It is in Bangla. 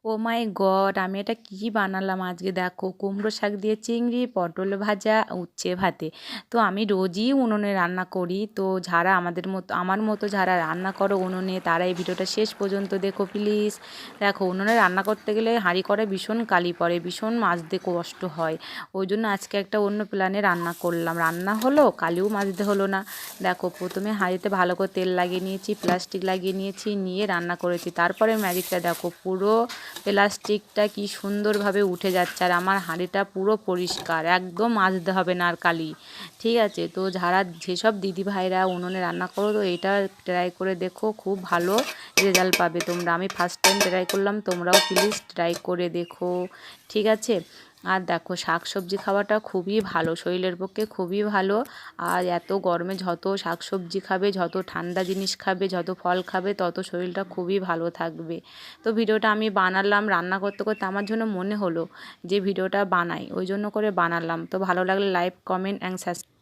ও মাই গড, আমি এটা কি বানালাম আজকে! দেখো, কুমড়ো শাক দিয়ে চিংড়ি, পটল ভাজা, উচ্ছে ভাতে। তো আমি রোজই উনুনে রান্না করি, তো যারা আমার মতো যারা রান্না করো উনুনে, তারা এই ভিডিওটা শেষ পর্যন্ত দেখো প্লিজ। দেখো, উনুনে রান্না করতে গেলে হাঁড়ি কড়ায় ভীষণ কালি পড়ে, ভীষণ মাজতে কষ্ট হয়। ওই জন্য আজকে একটা অন্য প্ল্যানে রান্না করলাম, রান্না হলো, কালিও মাজতে হলো না। দেখো, প্রথমে হাঁড়িতে ভালো করে তেল লাগিয়ে নিয়েছি, প্লাস্টিক লাগিয়ে নিয়েছি, নিয়ে রান্না করেছি। তারপরে ম্যাজিকটা দেখো, পুরো প্লাস্টিকটা কি সুন্দরভাবে উঠে যাচ্ছে, আর আমার হাঁড়িটা পুরো পরিষ্কার, একদম মাজতে হবে না আর কালি। ঠিক আছে, তো যেসব দিদিভাইরা উনুনে রান্না করো, তো এটা ট্রাই করে দেখো, খুব ভালো রেজাল্ট পাবে তোমরা। আমি ফার্স্ট টাইম ট্রাই করলাম, তোমরাও প্লিজ ট্রাই করে দেখো। ঠিক আছে। আর দেখো, শাক সবজি খাওয়াটা খুবই ভালো, শরীরের পক্ষে খুবই ভালো। আর এত গরমে যত শাক সবজি খাবে, যত ঠান্ডা জিনিস খাবে, যত ফল খাবে, তত শরীরটা খুবই ভালো থাকবে। তো ভিডিওটা আমি বানালাম, রান্না করতে করতে আমার জন্য মনে হলো যে ভিডিওটা বানাই, ওই জন্য করে বানালাম। তো ভালো লাগলে লাইক, কমেন্ট অ্যান্ড সাবস্ক্রাইব।